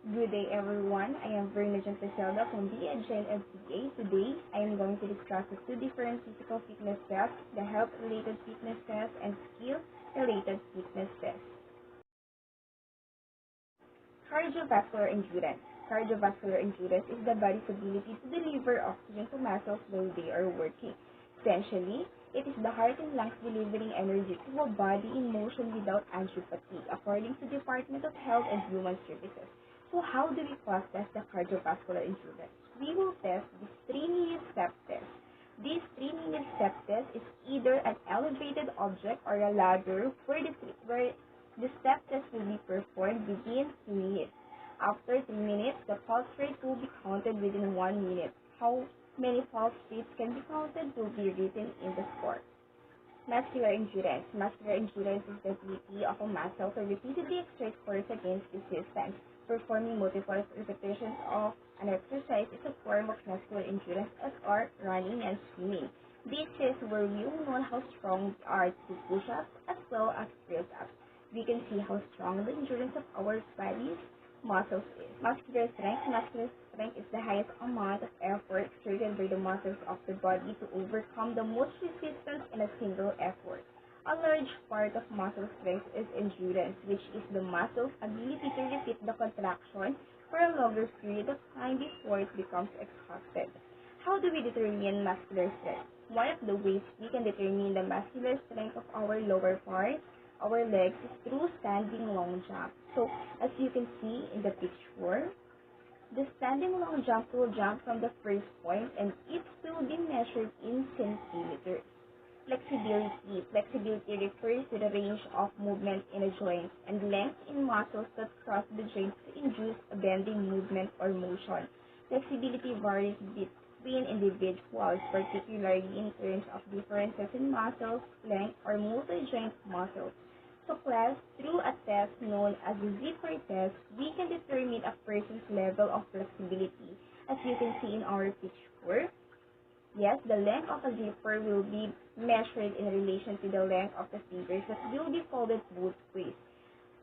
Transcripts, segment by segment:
Good day, everyone. I am Verna Gianfriselda from the Gen FCA. Today, I am going to discuss the two different physical fitness tests, the health-related fitness test and skill-related fitness test. Cardiovascular endurance. Cardiovascular endurance is the body's ability to deliver oxygen to muscles while they are working. Essentially, it is the heart and lungs delivering energy to a body in motion without angiopathy, according to Department of Health and Human Services. So how do we process the cardiovascular endurance? We will test this 3-minute step test. This 3-minute step test is either an elevated object or a ladder where the step test will be performed within 2 minutes. After 3 minutes, the pulse rate will be counted within 1 minute. How many pulse rates can be counted will be written in the score. Muscular endurance. Muscular endurance is the ability of a muscle to repeatedly exert force against resistance. Performing multiple repetitions of an exercise is a form of muscular endurance as are running and swimming. This is where we will know how strong we are to push-ups as well as press-ups. We can see how strong the endurance of our body's muscles is. Muscular strength is the highest amount of effort exerted by the muscles of the body to overcome the most resistance in a single effort. A large part of muscle strength is endurance, which is the muscle's ability to repeat the contraction for a longer period of time before it becomes exhausted. How do we determine muscular strength? One of the ways we can determine the muscular strength of our lower part, our legs, is through standing long jump. So, as you can see in the picture, the standing long jump will jump from the first point and it will be measured in centimeters. Flexibility. Flexibility refers to the range of movement in a joint and length in muscles that cross the joint to induce a bending movement or motion. Flexibility varies between individuals, particularly in terms of differences in muscles, length, or multi-joint muscles. So class, through a test known as the zipper test, we can determine a person's level of flexibility. As you can see in our picture, yes, the length of a zipper will be measured in relation to the length of the fingers that will be folded both ways.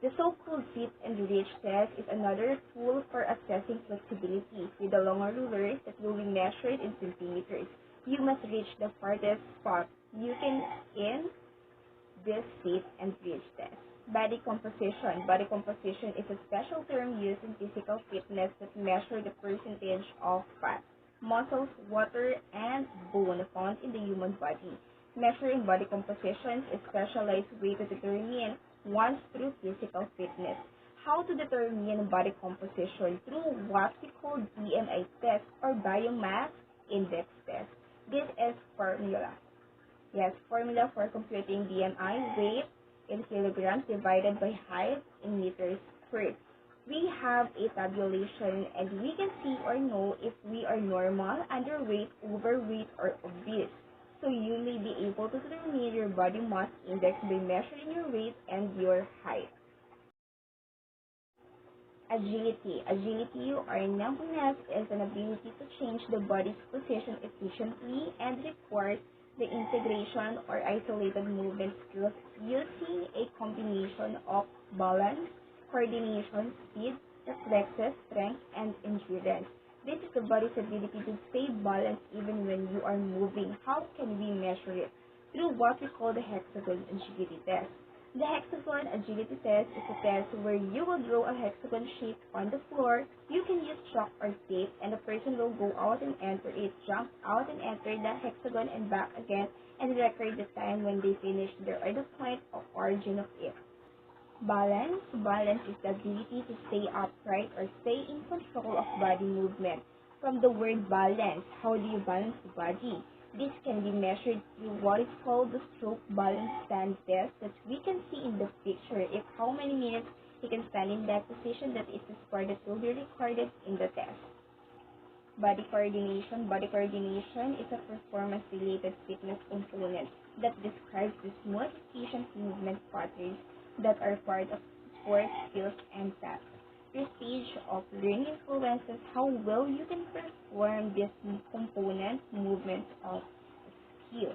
The so-called zip and reach test is another tool for assessing flexibility. With a longer ruler that will be measured in centimeters, you must reach the farthest spot you can in this zip and reach test. Body composition. Body composition is a special term used in physical fitness that measures the percentage of fat, muscles, water, and bone found in the human body. Measuring body composition is a specialized way to determine one's true physical fitness. How to determine body composition? Through what we call BMI test or biomass index test. This is formula. Yes, formula for computing BMI, weight in kilograms divided by height in meters squared. We have a tabulation and we can see or know if we are normal, underweight, overweight, or obese. So you may be able to determine your body mass index by measuring your weight and your height. Agility. Agility or nimbleness is an ability to change the body's position efficiently and requires the integration or isolated movement skills using a combination of balance, coordination, speed, reflexes, strength, and endurance. This is the body's ability to stay balanced even when you are moving. How can we measure it? Through what we call the hexagon agility test. The hexagon agility test is a test where you will draw a hexagon shape on the floor. You can use chalk or tape, and the person will go out and enter it, jump out and enter the hexagon and back again, and record the time when they finish there or the point of origin of it. Balance. Balance is the ability to stay upright or stay in control of body movement. From the word balance, how do you balance the body? This can be measured through what is called the stroke balance stand test that we can see in the picture. If how many minutes he can stand in that position, that is the score that will be recorded in the test. Body coordination. Body coordination is a performance-related fitness component that describes the smooth, efficient movement patterns that are part of sport skills and tasks. Your stage of learning influences how well you can perform this component movements of skill.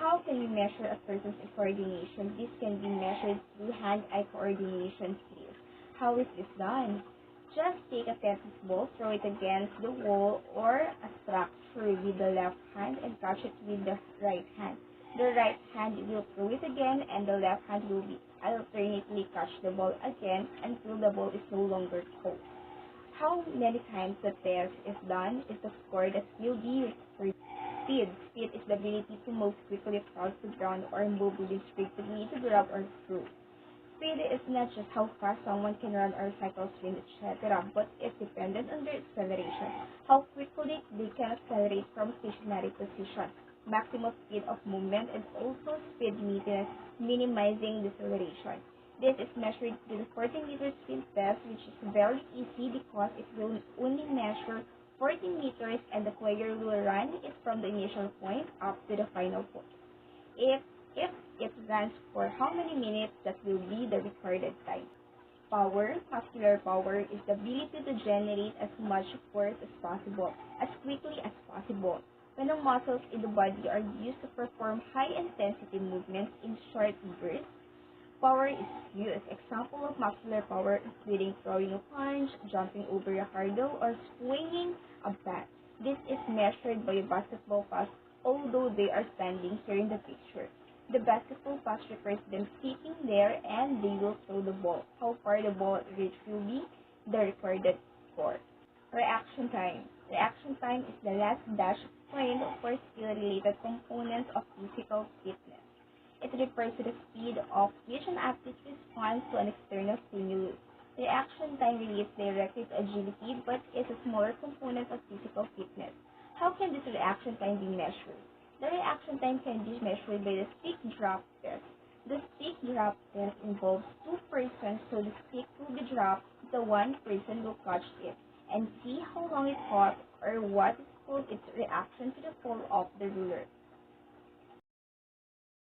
How can we measure a person's coordination? This can be measured through hand-eye coordination skills. How is this done? Just take a tennis ball, throw it against the wall or a structure with the left hand and catch it with the right hand. The right hand will throw it again and the left hand will be alternately catch the ball again until the ball is no longer caught. How many times the test is done is the score that will be recorded. Speed. Speed is the ability to move quickly across the ground or move within strictly to grab or throw. Speed is not just how fast someone can run or cycle, swim, etc., but is dependent on their acceleration, how quickly they can accelerate from stationary position, maximum speed of movement, and also speed meters, minimizing deceleration. This is measured with the 40-meter speed test, which is very easy because it will only measure 40 meters and the player will run it from the initial point up to the final point. If if it runs for how many minutes, that will be the recorded time. Power, muscular power, is the ability to generate as much force as possible, as quickly as possible. When the muscles in the body are used to perform high-intensity movements in short bursts, power is used. Example of muscular power including throwing a punch, jumping over a hurdle, or swinging a bat. This is measured by a basketball pass, although they are standing here in the picture. The basketball pass refers them sitting there and they will throw the ball. How far the ball reach will be the recorded score. Reaction time. Reaction time is the last dash point for skill-related components of physical fitness. It refers to the speed of which an athlete responds to an external stimulus. Reaction time relates directly to agility but is a smaller component of physical fitness. How can this reaction time be measured? The reaction time can be measured by the stick drop test. The stick drop test involves two persons, so the stick will be dropped, the one person will catch it, and see how long it caught or what is called its reaction to the fall of the ruler.